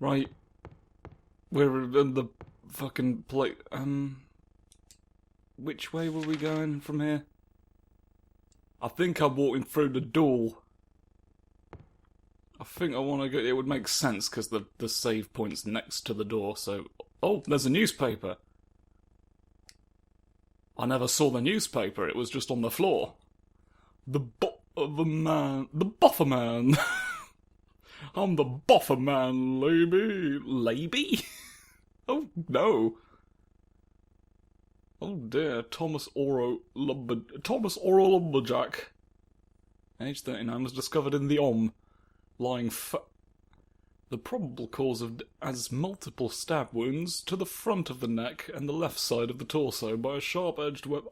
Right. We're in the fucking place. Which way were we going from here? I think I'm walking through the door. I think I want to go... It would make sense, because the save point's next to the door, so... Oh, there's a newspaper. I never saw the newspaper, it was just on the floor. The Bofferman. I'm the Bofferman, lady. Lady? Oh, no. Oh dear, Thomas Oro Lumberjack. Age 39 was discovered in the lying the probable cause has multiple stab wounds to the front of the neck and the left side of the torso by a sharp-edged weapon.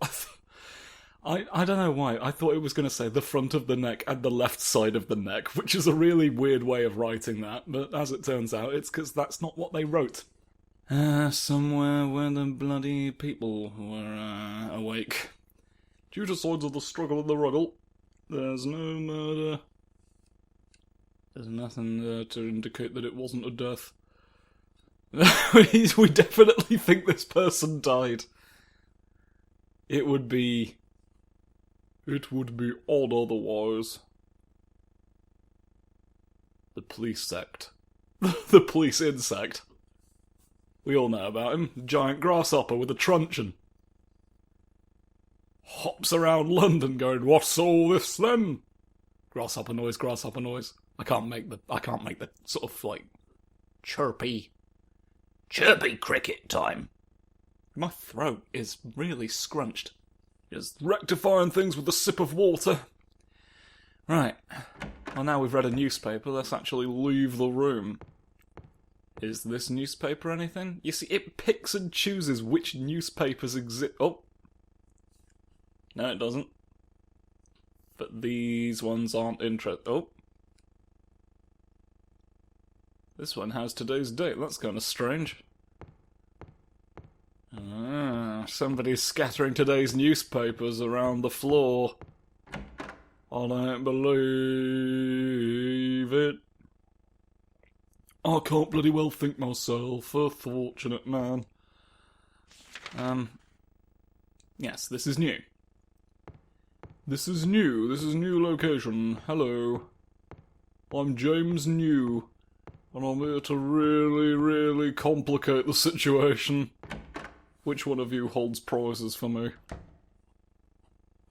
I don't know why. I thought it was going to say the front of the neck and the left side of the neck, which is a really weird way of writing that, but as it turns out, it's because that's not what they wrote. Somewhere where the bloody people were awake. Due to signs of the struggle and the ruggle, there's no murder. There's nothing to indicate that it wasn't a death. We definitely think this person died. It would be odd otherwise. The police sect. The police insect. We all know about him. Giant grasshopper with a truncheon. Hops around London going, "What's all this then?" Grasshopper noise, grasshopper noise. I can't make the sort of like chirpy cricket time. My throat is really scrunched. Just rectifying things with a sip of water. Right. Well, now we've read a newspaper, let's actually leave the room. Is this newspaper anything? You see, it picks and chooses which newspapers exist. Oh. No, it doesn't. But these ones aren't Oh. This one has today's date. That's kind of strange. Somebody's scattering today's newspapers around the floor. I don't believe it. I can't bloody well think myself a fortunate man. Yes, this is new. This is new. This is new location. Hello. I'm James New. And I'm here to really, really complicate the situation. Which one of you holds prizes for me?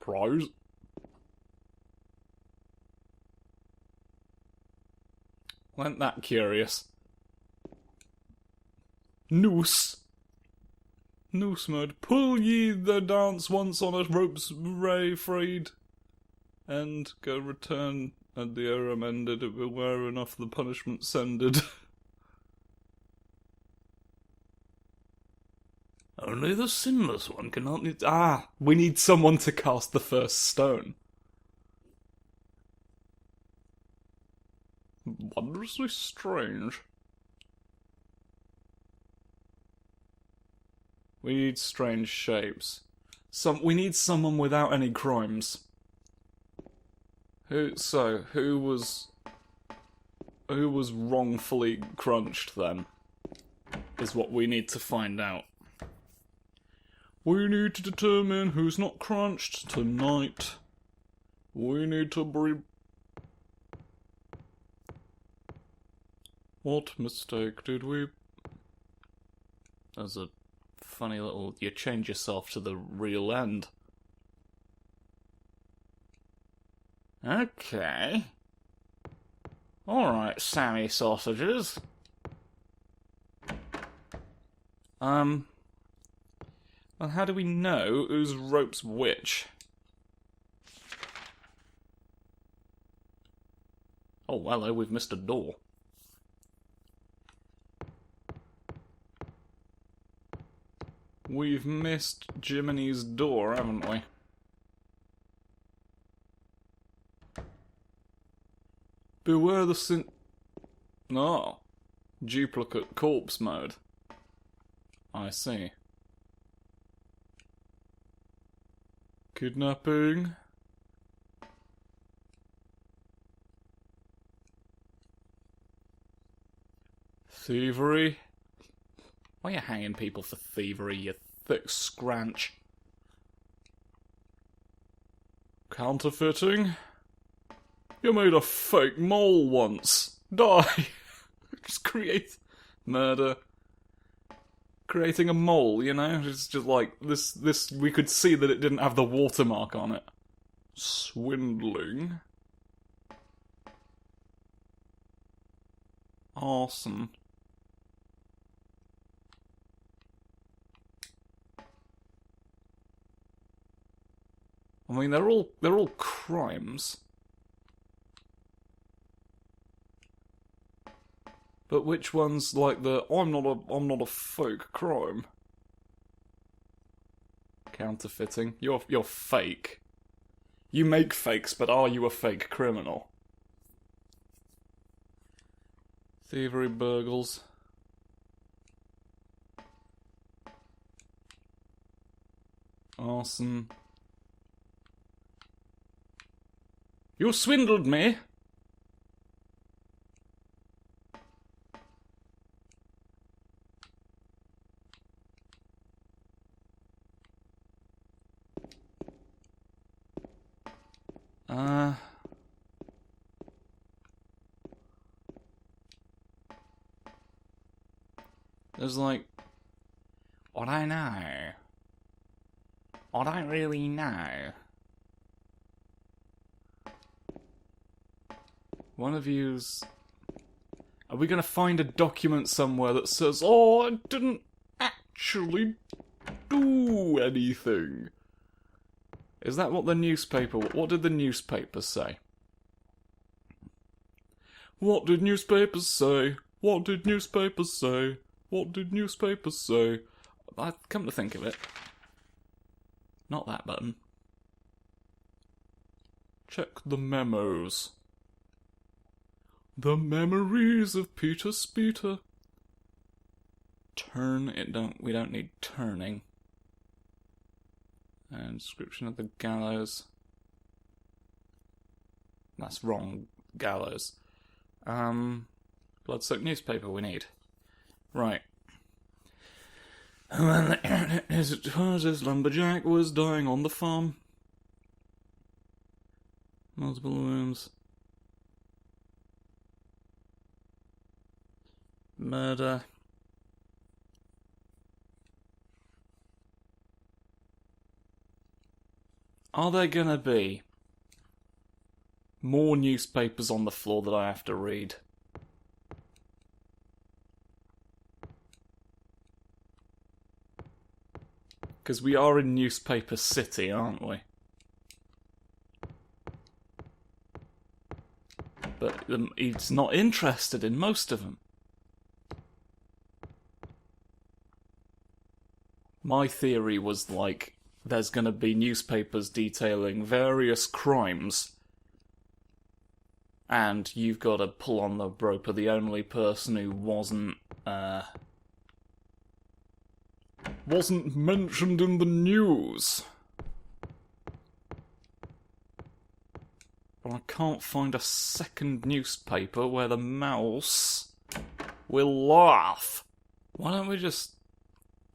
Prize? Weren't that curious? Noose. Noose mode. Pull ye the dance once on a rope's ray frayed. And go return and the error mended. It will wear enough the punishment sended. Only the sinless one cannot need... we need someone to cast the first stone. Wondrously strange. We need strange shapes. We need someone without any crimes. Who was wrongfully crunched then? Is what we need to find out. We need to determine who's not crunched tonight. We need to What mistake did we... There's a funny little... You change yourself to the real end. Okay. Alright, Sammy sausages. Well, how do we know whose rope's which? Oh, hello, we've missed a door. We've missed Jiminy's door, haven't we? Beware the No. Duplicate corpse mode. I see. Kidnapping. Thievery? Why are you hanging people for thievery, you thick scranch? Counterfeiting? You made a fake mole once. Die! Just create... Murder. Creating a mole, you know? It's just like, this, we could see that it didn't have the watermark on it. Swindling. Arson. I mean, they're all crimes. But which one's like the I'm not a fake crime? Counterfeiting. You're fake. You make fakes, but are you a fake criminal? Thievery, burgles. Arson. You swindled me! There's like... I don't know. I don't really know. One of you's... Are we gonna find a document somewhere that says, oh, I didn't actually do anything? Is that what the newspaper... What did the newspaper say? What did newspapers say? What did newspapers say? What did newspapers say? I've come to think of it. Not that button. Check the memos. The memories of Peter Speeter. Turn it we don't need turning. And description of the gallows. That's wrong. Gallows. Bloodsoaked newspaper we need. Right. Well, as it was, this lumberjack was dying on the farm. Multiple wounds. Murder. Are there gonna be more newspapers on the floor that I have to read? Because we are in Newspaper City, aren't we? But he's not interested in most of them. My theory was like, there's going to be newspapers detailing various crimes, and you've got to pull on the rope of the only person who wasn't mentioned in the news. But I can't find a second newspaper where the mouse will laugh. Why don't we just...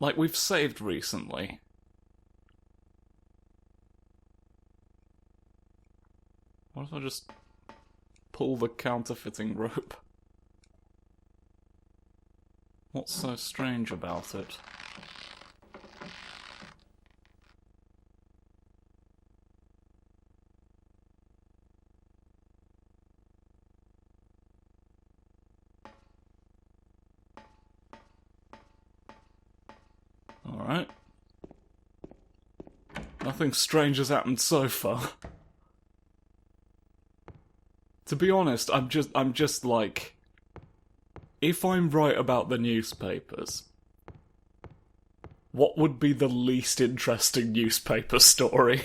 Like we've saved recently. What if I just pull the counterfeiting rope? What's so strange about it? Alright. Nothing strange has happened so far. To be honest, I'm just like... If I'm right about the nwospapers, what would be the least interesting newspaper story?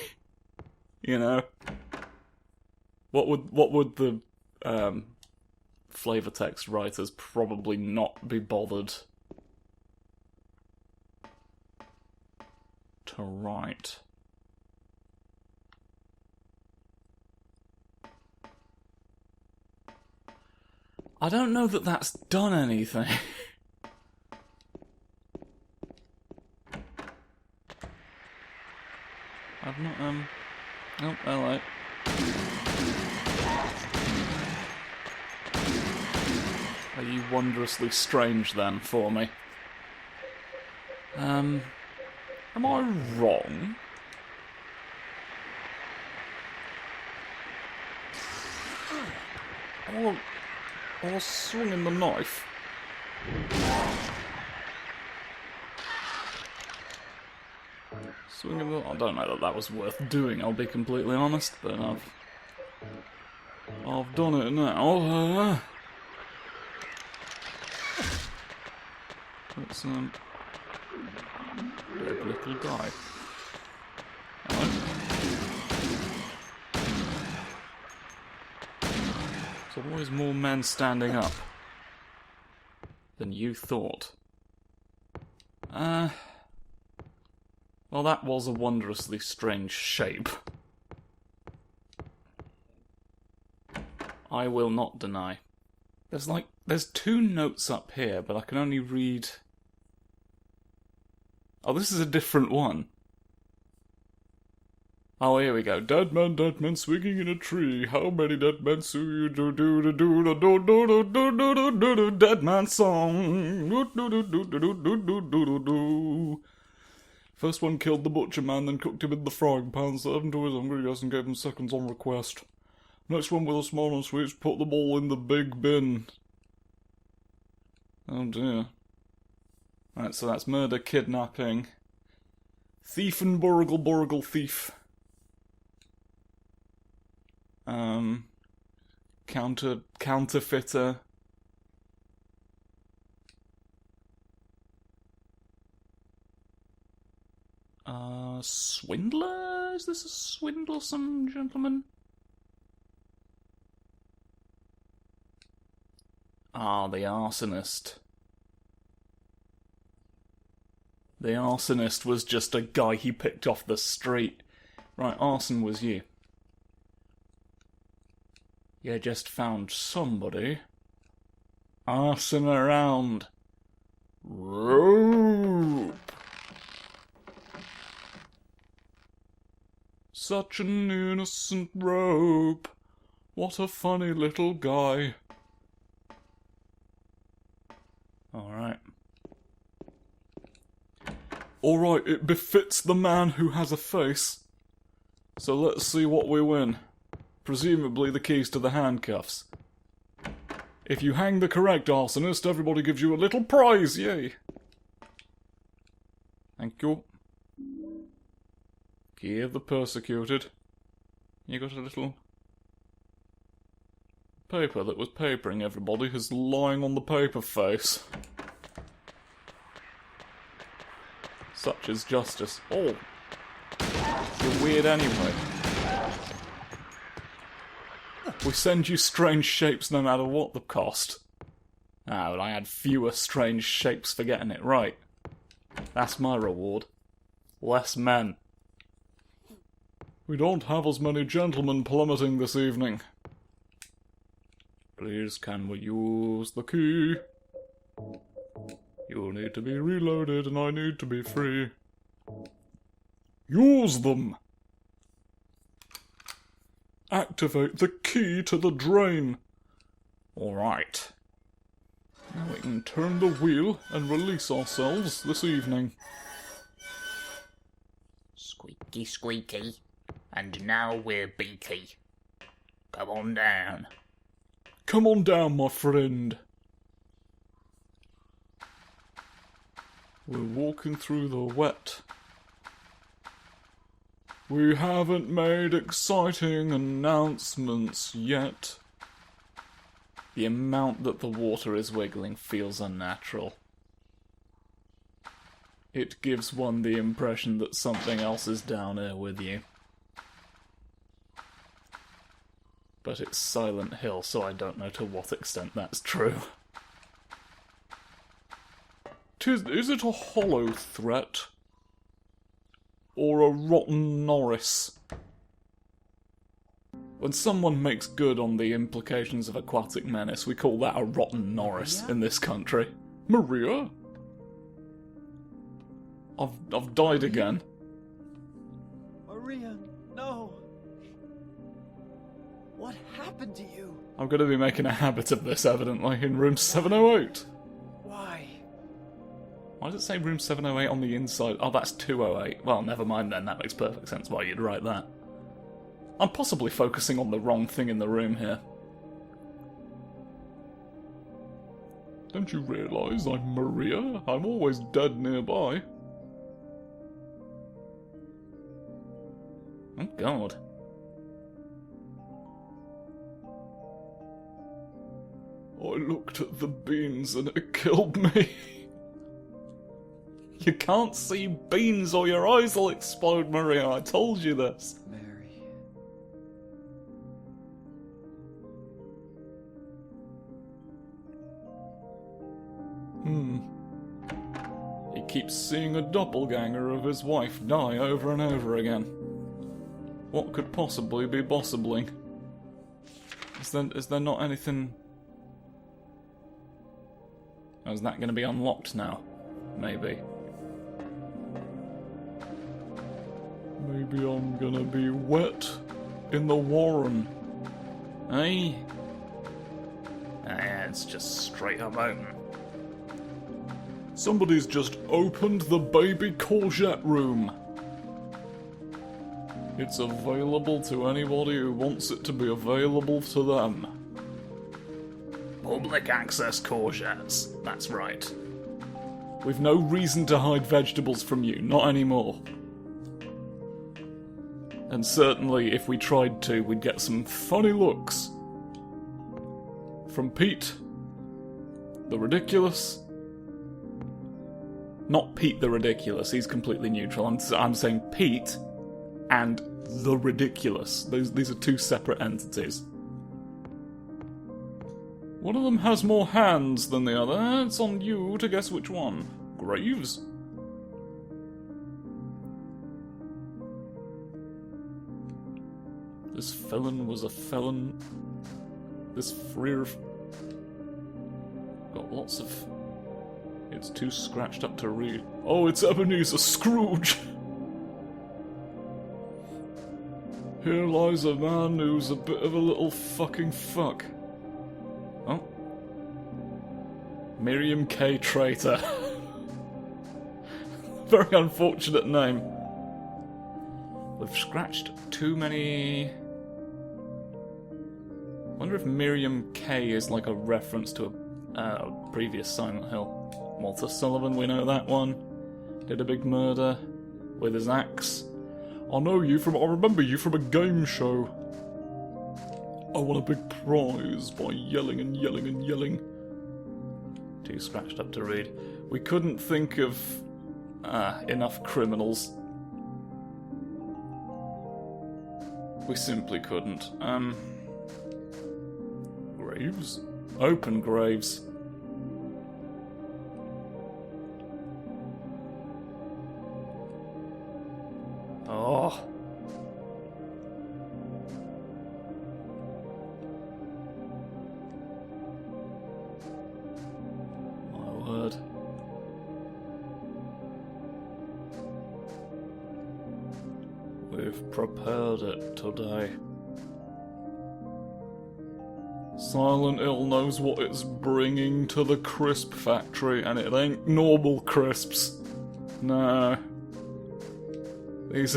You know? What would the flavor text writers probably not be bothered to write? I don't know that that's done anything. I've not, oh, hello. Are you wondrously strange, then, for me? Am I wrong? I was swinging the knife. Swinging the... I don't know that that was worth doing, I'll be completely honest, but I've done it now. It's, dead little guy. Hello. There's always more men standing up than you thought. Well, that was a wondrously strange shape. I will not deny. There's 2 notes up here, but I can only read... Oh, this is a different one. Oh, here we go. Dead man swinging in a tree. How many dead men sue you do do do do do do do do do do do dead man song. Do do do do do do do do do. First one killed the butcher man, then cooked him in the frying pan, served him to his hungry guests and gave him seconds on request. Next one with a smile and sweets put them all in the big bin. Oh dear. Right, so that's murder, kidnapping, thief and burgle thief. Counterfeiter. Swindler? Is this a swindlesome gentleman? Ah, the arsonist. The arsonist was just a guy he picked off the street. Right, arson was you. You just found somebody arson around. Rope! Such an innocent rope. What a funny little guy. Alright. Alright, it befits the man who has a face. So let's see what we win. Presumably the keys to the handcuffs. If you hang the correct arsonist, everybody gives you a little prize, yay! Thank you. Key of the persecuted. You got a little paper that was papering everybody who's lying on the paper face. Such is justice. Oh! You're weird anyway. We send you strange shapes no matter what the cost. Ah, but I had fewer strange shapes for getting it right. That's my reward. Less men. We don't have as many gentlemen plummeting this evening. Please, can we use the key? You'll need to be reloaded and I need to be free. Use them! Activate the key to the drain. Alright. Now we can turn the wheel and release ourselves this evening. Squeaky squeaky. And now we're beaky. Come on down. Come on down, my friend. We're walking through the wet. We haven't made exciting announcements yet. The amount that the water is wiggling feels unnatural. It gives one the impression that something else is down here with you. But it's Silent Hill, so I don't know to what extent that's true. Is it a hollow threat? Or a rotten Norris? When someone makes good on the implications of aquatic menace, we call that a rotten Norris in this country. Maria? I've died again. Maria, no. What happened to you? I'm going to be making a habit of this, evidently, in room 708. Why? Why does it say room 708 on the inside? Oh, that's 208. Well, never mind then, that makes perfect sense why you'd write that. I'm possibly focusing on the wrong thing in the room here. Don't you realise I'm Maria? I'm always dead nearby. Oh god. I looked at the beans and it killed me. You can't see beans or your eyes will explode, Maria. I told you this. Mary. He keeps seeing a doppelganger of his wife die over and over again. What could possibly be bossibling? Is there not anything... Oh, is that going to be unlocked now? Maybe. Maybe I'm gonna be wet in the warren. Eh? Yeah, it's just straight up open. Somebody's just opened the baby courgette room. It's available to anybody who wants it to be available to them. Public access courgettes, that's right. We've no reason to hide vegetables from you, not anymore. And certainly, if we tried to, we'd get some funny looks. From Pete, the Ridiculous. Not Pete the Ridiculous, he's completely neutral. I'm saying Pete and the Ridiculous. These are two separate entities. One of them has more hands than the other. It's on you to guess which one. Graves? This felon was a felon. This freer... got lots of... It's too scratched up to read. Oh, it's Ebenezer Scrooge! Here lies a man who's a bit of a little fucking fuck. Oh. Miriam K. Traitor. Very unfortunate name. We've scratched too many... Wonder if Miriam K is like a reference to a previous Silent Hill. Walter Sullivan, we know that one. Did a big murder with his axe. I remember you from a game show. I won a big prize by yelling and yelling and yelling. Too scratched up to read. We couldn't think of enough criminals. We simply couldn't. Graves? Open graves. Oh. My word. We've prepared it today. Silent Hill knows what it's bringing to the crisp factory, and it ain't normal crisps. No. These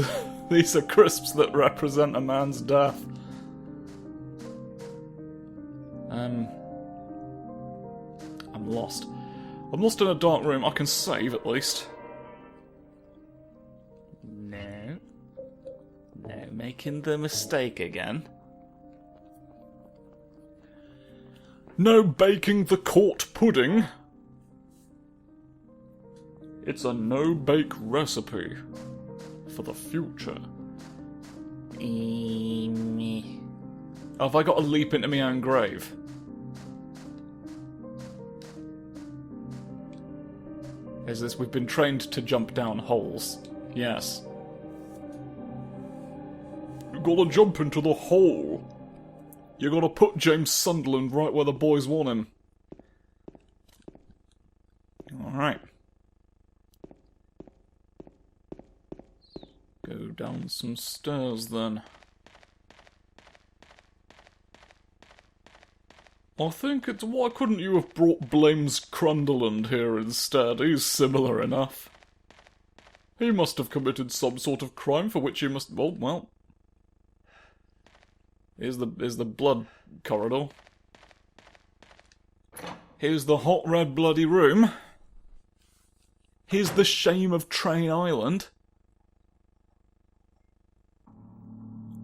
are crisps that represent a man's death. I'm lost. I'm lost in a dark room. I can save at least. No, making the mistake again. No baking the court pudding. It's a no-bake recipe for the future. Have I got to leap into my own grave? Is this... We've been trained to jump down holes. Yes. You gotta jump into the hole. You gotta put James Sunderland right where the boys want him. Alright. Go down some stairs then. I think it's... Why couldn't you have brought Blames Crunderland here instead? He's similar enough. He must have committed some sort of crime for which he must... Well... Here's the blood corridor. Here's the hot red bloody room. Here's the shame of Train Island.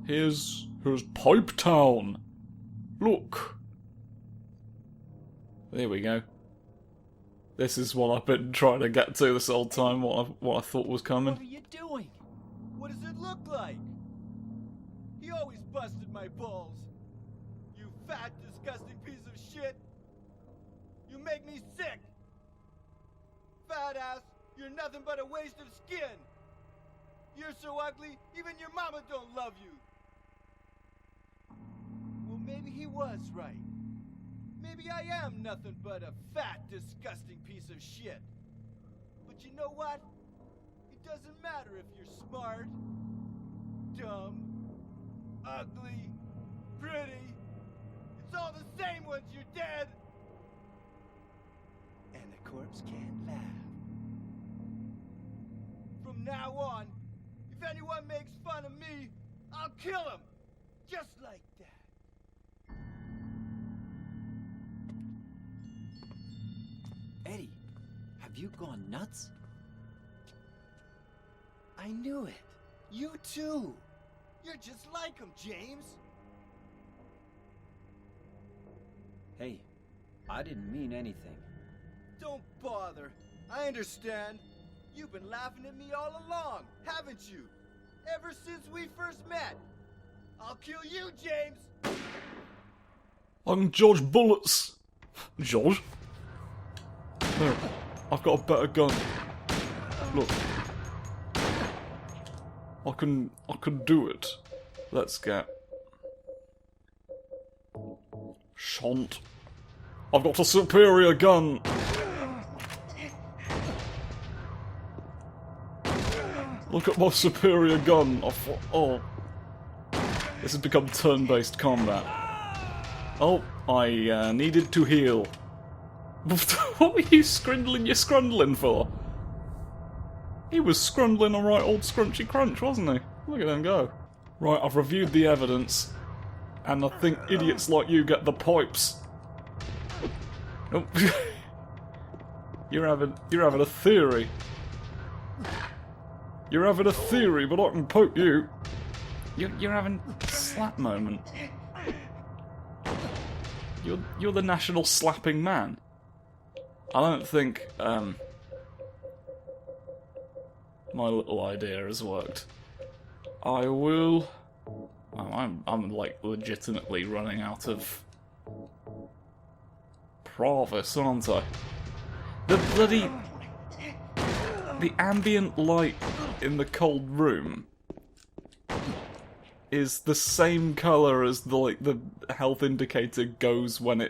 Here's Pipe Town. Look. There we go. This is what I've been trying to get to this whole time, what I thought was coming. What are you doing? What does it look like? He always busted my balls. You fat, disgusting piece of shit. You make me sick. Fat ass, you're nothing but a waste of skin. You're so ugly, even your mama don't love you. Well, maybe he was right. Maybe I am nothing but a fat, disgusting piece of shit. But you know what? It doesn't matter if you're smart, dumb, ugly, pretty. It's all the same once you're dead. And the corpse can't laugh. From now on, if anyone makes fun of me, I'll kill him. Just like that. Eddie, have you gone nuts? I knew it. You too. You're just like him, James. Hey, I didn't mean anything. Don't bother. I understand. You've been laughing at me all along, haven't you? Ever since we first met. I'll kill you, James. I'm George Bullets. George? No, I've got a better gun. Look. I can do it. Let's get... Shunt. I've got a superior gun. Look at my superior gun. Oh. This has become turn-based combat. Oh, I needed to heal. What were you scrundling your scrundling for? He was scrundling a right old scrunchy crunch, wasn't he? Look at him go. Right, I've reviewed the evidence, and I think idiots like you get the pipes. Nope. You're having a theory. You're having a theory, but I can poke you. You're having a slap moment. You're the national slapping man. I don't think my little idea has worked. I will. Oh, I'm like legitimately running out of Pravis, aren't I? The ambient light in the cold room is the same colour as the health indicator goes when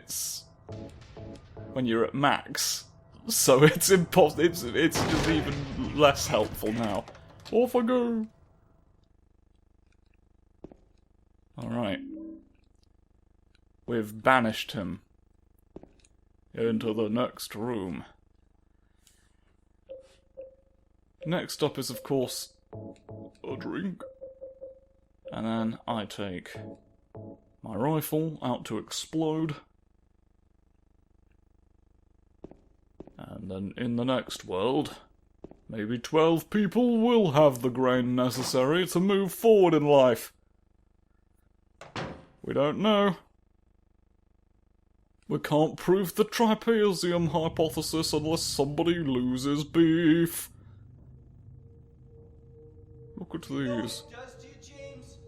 you're at max. So it's impossible. It's just even less helpful now. Off I go. All right. We've banished him into the next room. Next up is, of course, a drink. And then I take my rifle out to explode. And then in the next world, maybe 12 people will have the grain necessary to move forward in life. We don't know. We can't prove the trapezium hypothesis unless somebody loses beef. Look at these. Does to you, James?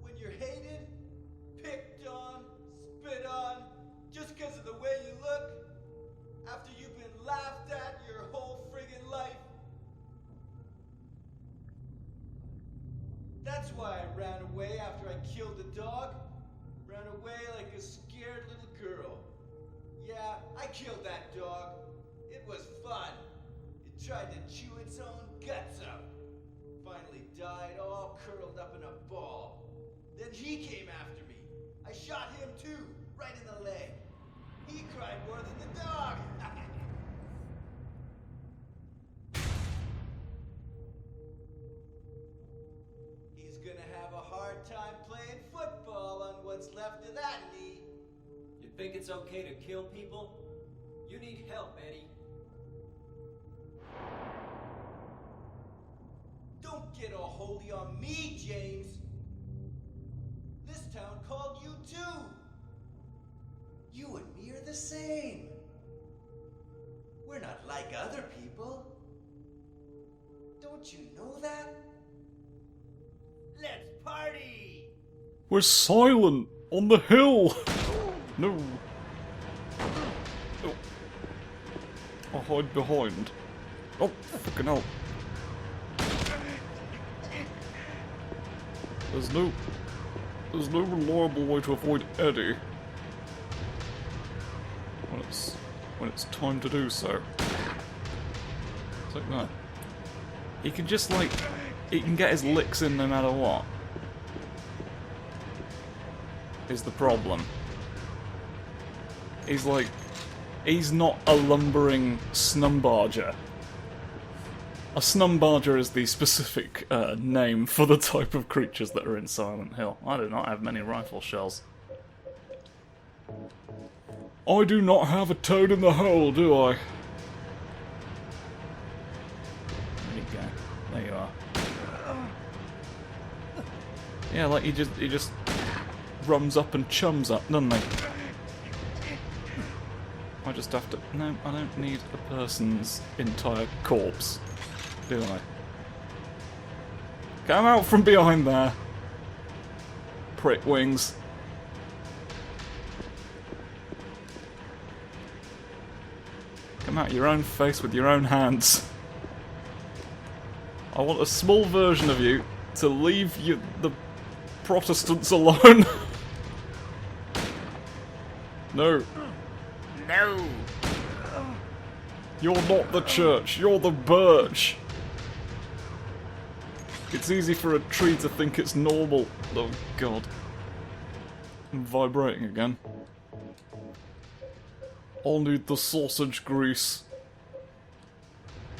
When you're hated, picked on, spit on, just because of the way you look, after you've been laughed at your whole friggin' life. That's why I ran away after I killed the dog. ran away like a scared little girl. Yeah, I killed that dog. It was fun. It tried to chew its own guts out. Finally died all curled up in a ball. Then he came after me. I shot him too, right in the leg. He cried more than the dog. He's gonna have a hard time playing football on what's left of that knee. You think it's okay to kill people? You need help, Eddie. Don't get all holy on me, James. This town called you too. You and me are the same. We're not like other people. Don't you know that? Let's party! We're silent on the hill. No. Oh. I'll hide behind. Oh, fucking hell. There's no reliable way to avoid Eddie when it's time to do so. It's like that. He can just he can get his licks in no matter what. Is the problem. He's not a lumbering snumbarger. A snumbarger is the specific name for the type of creatures that are in Silent Hill. I do not have many rifle shells. I do not have a toad in the hole, do I? There you go. There you are. Yeah, like he just rums up and chums up, doesn't he? I just have to... No, I don't need a person's entire corpse, do I? Come out from behind there, prick wings. Come out your own face with your own hands. I want a small version of you to leave the Protestants alone. No. No! You're not the church, you're the birch. It's easy for a tree to think it's normal. Oh god. I'm vibrating again. I'll need the sausage grease.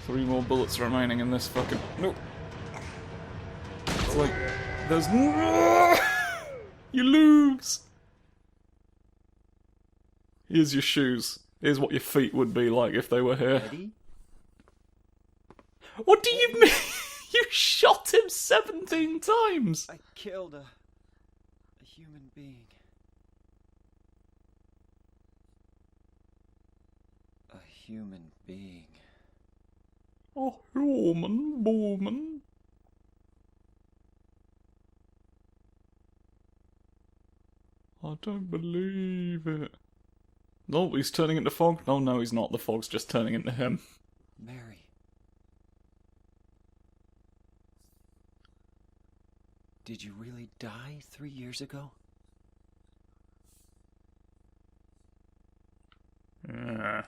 3 more bullets remaining in this fucking... Nope. It's like... There's... You lose! Here's your shoes. Here's what your feet would be like if they were here. Eddie? What do you mean? You shot him 17 times! I killed a human being. A human being. A human woman. I don't believe it. No, he's turning into fog. No, no, he's not. The fog's just turning into him. Mary. Did you really die 3 years ago? Yeah.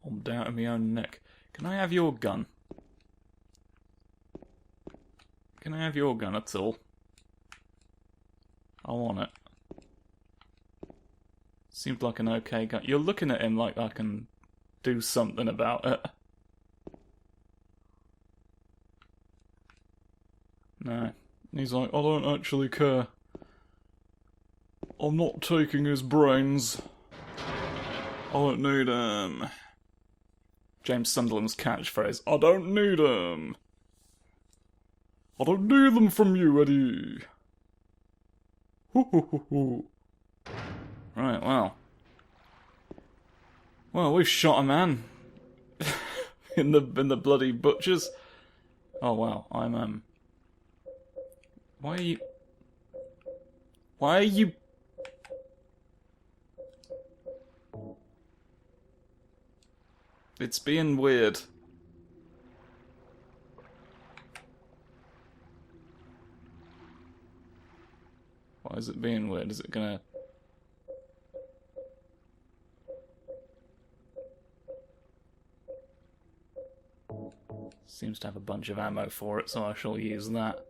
I'm doubting my own neck. Can I have your gun? Can I have your gun at all? I want it. Seemed like an okay gun. You're looking at him like I can do something about it. No. He's like, I don't actually care. I'm not taking his brains. I don't need James Sunderland's catchphrase. I don't need them. I don't need them from you, Eddie. Hoo hoo hoo hoo. Right, well. Well, we shot a man. in the bloody butchers. Oh wow, I'm Why are you It's being weird. Why is it being weird? Is it gonna... Seems to have a bunch of ammo for it, so I shall use that.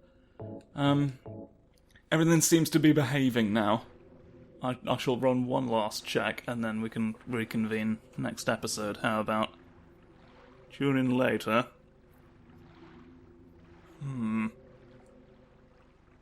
Everything seems to be behaving now. I shall run one last check, and then we can reconvene next episode. How about... Tune in later.